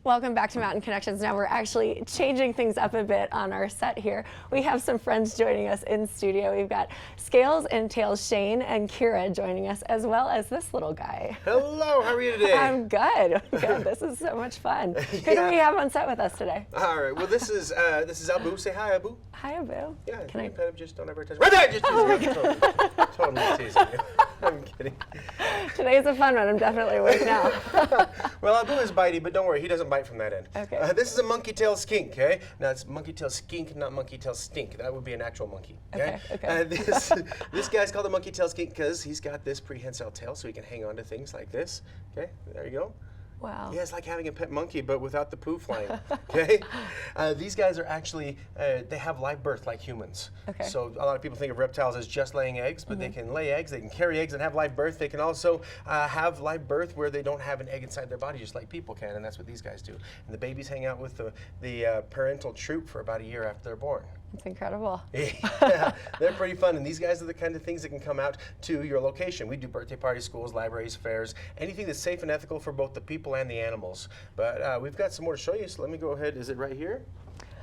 Welcome back to Mountain Connections. Now we're actually changing things up a bit on our set here. We have some friends joining us in studio. We've got Scales and Tails Shane and Kira joining us, as well as this little guy. Hello, how are you today? I'm good. Good. This is so much fun. Who do we have on set with us today? All right. Well, this is Abu. Say hi, Abu. Hi, Abu. Yeah. Can I pet him? Just don't ever touch him. Right there. Just totally teasing you. I'm kidding. Today's a fun one. I'm definitely awake now. Well, Abu is bitey, but don't worry, he doesn't bite from that end. Okay. This is a monkey tail skink, okay? Now it's monkey tail skink, not monkey tail stink. That would be an actual monkey. Okay. Okay. This guy's called a monkey tail skink because he's got this prehensile tail, so he can hang on to things like this. Okay. There you go. Wow. Yeah, it's like having a pet monkey, but without the poo flying. Okay. These guys are actually they have live birth like humans. Okay. So a lot of people think of reptiles as just laying eggs, but they can lay eggs, they can carry eggs and have live birth. They can also have live birth where they don't have an egg inside their body, just like people can, and that's what these guys do. And the babies hang out with the parental troop for about a year after they're born. It's incredible. Yeah, they're pretty fun, and these guys are the kind of things that can come out to your location. We do birthday parties, schools, libraries, fairs, anything that's safe and ethical for both the people and the animals. But we've got some more to show you, so let me go ahead. Is it right here?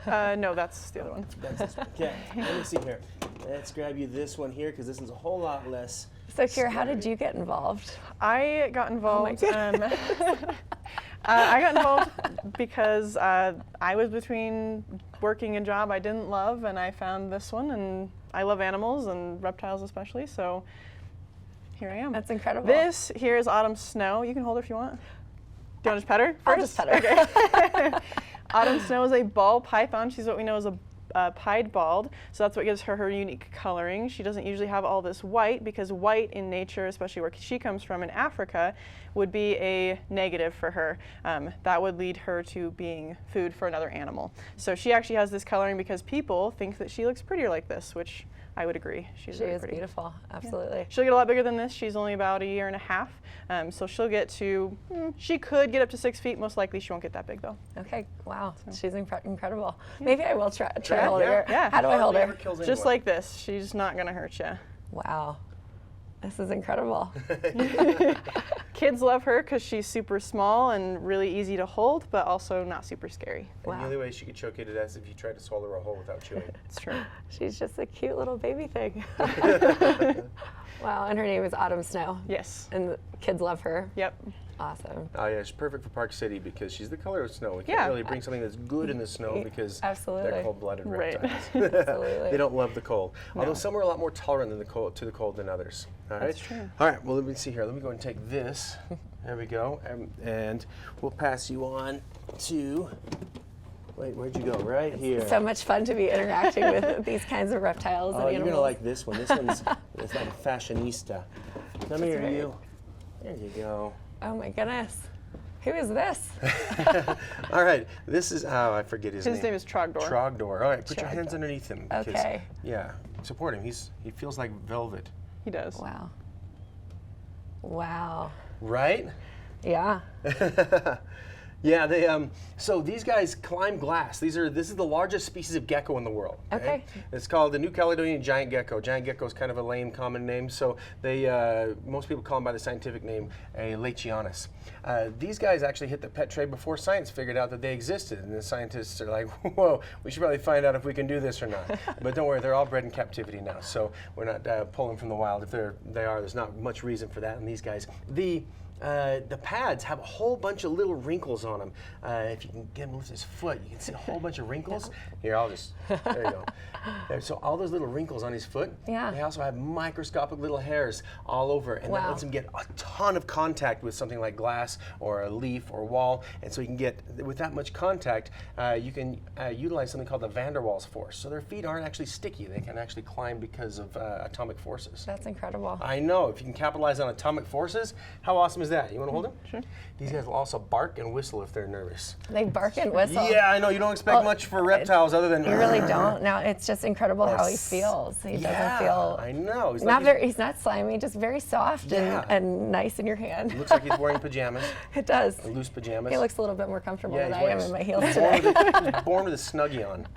No, that's the other one. That's this one. Okay, let me see here. Let's grab you this one here because this one's a whole lot less. So, Kira, how did you get involved? I got involved. Oh I got involved because I was between working a job I didn't love, and I found this one, and I love animals and reptiles especially. So here I am. That's incredible. This here is Autumn Snow. You can hold her if you want. Do you want to just pet her? I'll just pet her. Okay. Autumn Snow is a ball python. She's what we know as a pied bald, so that's what gives her unique coloring. She doesn't usually have all this white because white in nature, especially where she comes from in Africa, would be a negative for her. That would lead her to being food for another animal. So she actually has this coloring because people think that she looks prettier like this, which I would agree. She very is pretty. beautiful, absolutely. Yeah. She'll get a lot bigger than this. She's only about a year and a half. So she'll get to, she could get up to 6 feet. Most likely she won't get that big though. Okay, wow, So. she's incredible. Maybe I will try Yeah, holding her. yeah. How do I hold her? Just like this. She's not gonna hurt you. Wow, this is incredible. Kids love her because she's super small and really easy to hold, but also not super scary. And the only way she could choke you to death is if you tried to swallow her whole without chewing. It's true. She's just a cute little baby thing. Wow, and her name is Autumn Snow. Yes. And the kids love her. Yep. Awesome. Oh yeah, she's perfect for Park City because she's the color of snow. We can't Yeah. really bring something that's good in the snow because Absolutely. they're cold-blooded Right. reptiles. Absolutely. They don't love the cold. Although No. some are a lot more tolerant than the cold than others. All right. That's true. All right. Well, let me see here. Let me go and take this. There we go. And we'll pass you on to. Wait, where'd you go? Right here. So much fun to be interacting with these kinds of reptiles and Oh, animals. you're gonna like this one. This one's it's like a fashionista. Come here, right. you. There you go. Oh my goodness. Who is this? All right. This is. Oh, I forget his name. His name is Trogdor. Trogdor. All right. Put your Trogdor. hands underneath him. Because, Okay. Yeah. Support him. He feels like velvet. He does. Wow. Wow. Right? Yeah. Yeah, they so these guys climb glass. This is the largest species of gecko in the world. Okay. It's called the New Caledonian giant gecko. Giant gecko is kind of a lame common name, so they most people call them by the scientific name a Lechianus. These guys actually hit the pet trade before science figured out that they existed, and the scientists are like, whoa, we should probably find out if we can do this or not. But don't worry, they're all bred in captivity now, so we're not pulling from the wild. If there's not much reason for that in these guys. The pads have a whole bunch of little wrinkles on them. If you can get him with his foot, you can see a whole bunch of wrinkles. Here, there you go. There, so all those little wrinkles on his foot, Yeah. they also have microscopic little hairs all over, and that Wow. lets him get a ton of contact with something like glass or a leaf or wall, and so you can get, with that much contact, you can utilize something called the van der Waals force. So their feet aren't actually sticky. They can actually climb because of atomic forces. That's incredible. I know. If you can capitalize on atomic forces, how awesome is that? You want to hold him? Sure. These guys will also bark and whistle if they're nervous. They bark and whistle. Yeah, I know. You don't expect Well, much for reptiles other than. You really don't. Now it's just incredible how he Yes. feels. He Yeah, doesn't feel. I know. He's He's not slimy, just very soft Yeah. and nice in your hand. Looks like he's wearing pajamas, It does. loose pajamas. He looks a little bit more comfortable Yeah, than he's I am wearing in my heels born today. He's born with a snuggie on.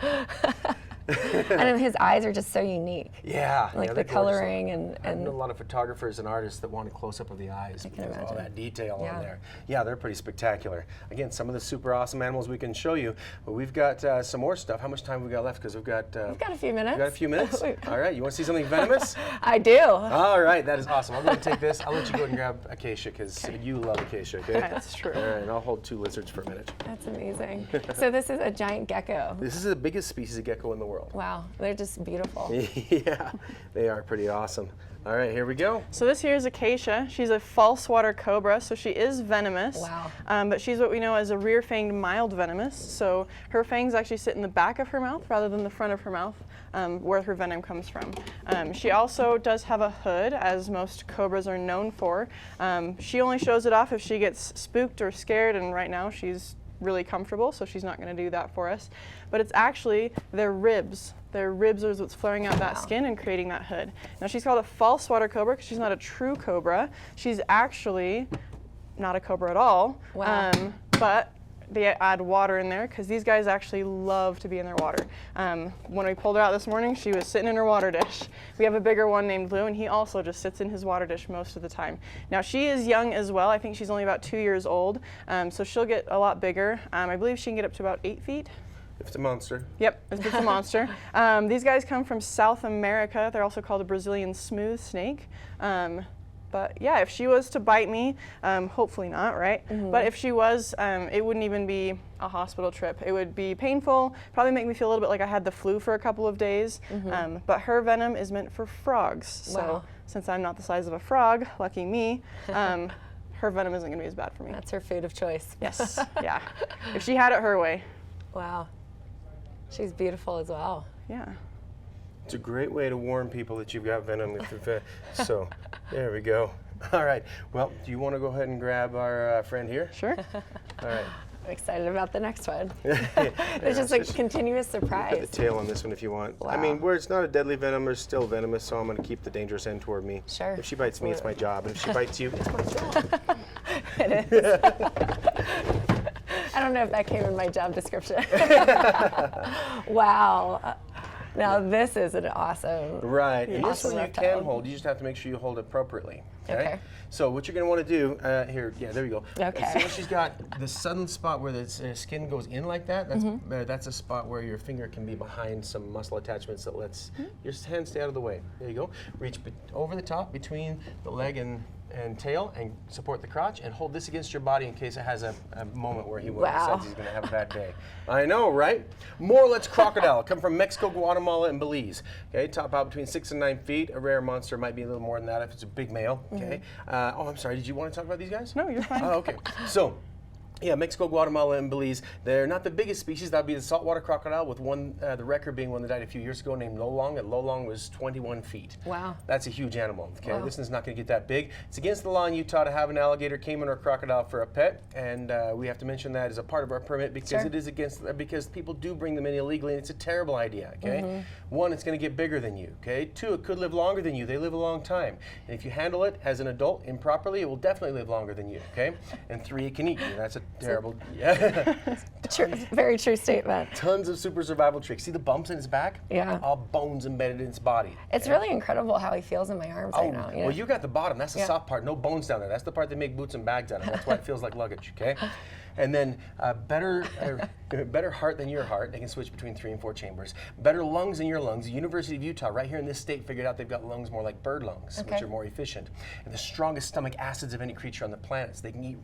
And then his eyes are just so unique. Yeah. Like yeah, the they're gorgeous. coloring I know a lot of photographers and artists that want a close-up of the eyes because of all imagine. that detail Yeah. on there. Yeah, they're pretty spectacular. Again, some of the super awesome animals we can show you, but we've got some more stuff. How much time have we got left? Because we've got a few minutes. we got a few minutes? All right, you want to see something venomous? I do. All right, that is awesome. I'll go ahead and take this. I'll let you go ahead and grab acacia because you love acacia, okay? That's true. All right, and I'll hold 2 lizards for a minute. That's amazing. So this is a giant gecko. This is the biggest species of gecko in the world. Wow, they're just beautiful. Yeah, they are pretty awesome. All right, here we go. So this here is Acacia. She's a false water cobra, so she is venomous. Wow. But she's what we know as a rear-fanged mild venomous. So her fangs actually sit in the back of her mouth rather than the front of her mouth, where her venom comes from. She also does have a hood, as most cobras are known for. She only shows it off if she gets spooked or scared, and right now she's really comfortable, so she's not going to do that for us. But it's actually their ribs. Their ribs are what's flaring out that skin and creating that hood. Now she's called a false water cobra because she's not a true cobra. She's actually not a cobra at all. Wow. But they add water in there because these guys actually love to be in their water. When we pulled her out this morning, she was sitting in her water dish. We have a bigger one named Lou, and he also just sits in his water dish most of the time. Now she is young as well. I think she's only about 2 years old, so she'll get a lot bigger. I believe she can get up to about 8 feet. If it's a monster. Yep, it's a monster. These guys come from South America. They're also called a Brazilian smooth snake. But yeah, if she was to bite me, hopefully not, right? But if she was, it wouldn't even be a hospital trip. It would be painful, probably make me feel a little bit like I had the flu for a couple of days. But her venom is meant for frogs. So Wow. since I'm not the size of a frog, lucky me, her venom isn't going to be as bad for me. That's her food of choice. Yes, yeah. If she had it her way, Wow. She's beautiful as well. yeah. It's a great way to warn people that you've got venom. So, there we go. All right. Well, do you want to go ahead and grab our friend here? Sure. All right. I'm excited about the next one. It's Yeah, just a so continuous Put the surprise. tail on this one if you want. I Wow. mean, where it's not a deadly venom, it's still venomous, so I'm going to keep the dangerous end toward me. Sure. If she bites me, it's my job. And if she bites you, it's my job. It is. I don't know if that came in my job description. Wow. Now this is an awesome. Right. And this Awesome one you reptile. can hold. You just have to make sure you hold it appropriately. Okay. So what you're going to want to do here, yeah, there you go. Okay. See, she's got the sudden spot where the skin goes in like that. That's a spot where your finger can be behind some muscle attachments that lets your hand stay out of the way. There you go. Reach over the top between the leg and tail and support the crotch and hold this against your body in case it has a moment where he Wow. decides he's going to have a bad day. I know, right? Morlet's crocodile come from Mexico, Guatemala, and Belize. Okay, top out between 6 and 9 feet. A rare monster might be a little more than that if it's a big male. Okay. Oh, I'm sorry. Did you want to talk about these guys? No, you're fine. Oh, okay. So, yeah, Mexico, Guatemala, and Belize. They're not the biggest species. That would be the saltwater crocodile, with the record being one that died a few years ago named Lolong, and Lolong was 21 feet. Wow. That's a huge animal. Okay, Wow. this one's not going to get that big. It's against the law in Utah to have an alligator, caiman, or crocodile for a pet, and we have to mention that as a part of our permit because Sure. it is because people do bring them in illegally, and it's a terrible idea. Okay, one, it's going to get bigger than you. Okay, two, it could live longer than you. They live a long time, and if you handle it as an adult improperly, it will definitely live longer than you. Okay, and three, it can eat you. That's a terrible. True, very true statement. Tons of super survival tricks. See the bumps in its back? Yeah. All bones embedded in its body. It's really incredible how he feels in my arms right now. Well, you got the bottom. That's the Yeah. soft part. No bones down there. That's the part they make boots and bags out of. That's why it feels like luggage. Okay. And then better heart than your heart. They can switch between 3 and 4 chambers. Better lungs than your lungs. The University of Utah, right here in this state, figured out they've got lungs more like bird lungs, which are more efficient. And the strongest stomach acids of any creature on the planet. So they can eat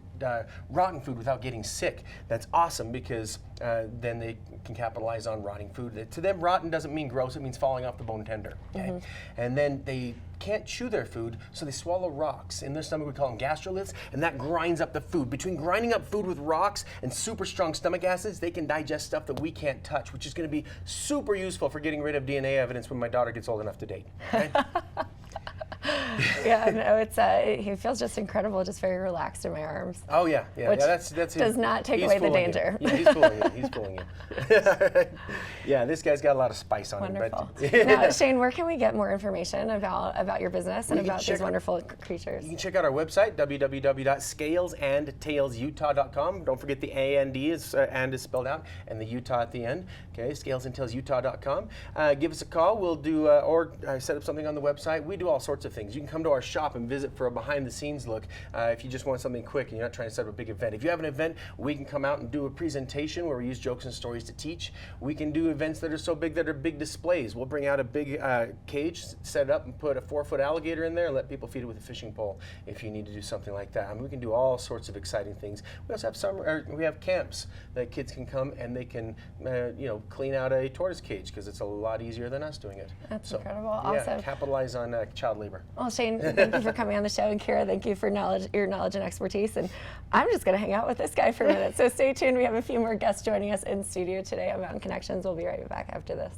rotten food without getting sick. That's awesome because then they can capitalize on rotting food. To them, rotten doesn't mean gross. It means falling off the bone tender. Okay. And then they can't chew their food, so they swallow rocks. In their stomach, we call them gastroliths, and that grinds up the food. Between grinding up food with rocks and super strong stomach acids, they can digest stuff that we can't touch, which is going to be super useful for getting rid of DNA evidence when my daughter gets old enough to date. Okay? Yeah, no, it's he feels just incredible, just very relaxed in my arms. Oh yeah, yeah. Which That's does not take he's away the fooling you. danger. Yeah, he's fooling you. He's fooling you. Yeah, this guy's got a lot of spice on Wonderful. him. Now, Shane, where can we get more information about your business and You can about check these wonderful creatures? You can check out our website, www.scalesandtailsutah.com. Don't forget the and is spelled out, and the Utah at the end. Okay, scalesandtailsutah.com. Give us a call. We'll do or set up something on the website. We do all sorts of things. You can come to our shop and visit for a behind-the-scenes look if you just want something quick and you're not trying to set up a big event. If you have an event, we can come out and do a presentation where we use jokes and stories to teach. We can do events that are so big that are big displays. We'll bring out a big cage, set it up, and put a 4-foot alligator in there and let people feed it with a fishing pole if you need to do something like that. I mean, we can do all sorts of exciting things. We also have we have camps that kids can come and they can clean out a tortoise cage because it's a lot easier than us doing it. That's so, incredible. Yeah, Awesome. capitalize on child labor. Well, Shane, thank you for coming on the show, and Kira, thank you for your knowledge and expertise. And I'm just going to hang out with this guy for a minute. So stay tuned. We have a few more guests joining us in studio today on Mountain Connections. We'll be right back after this.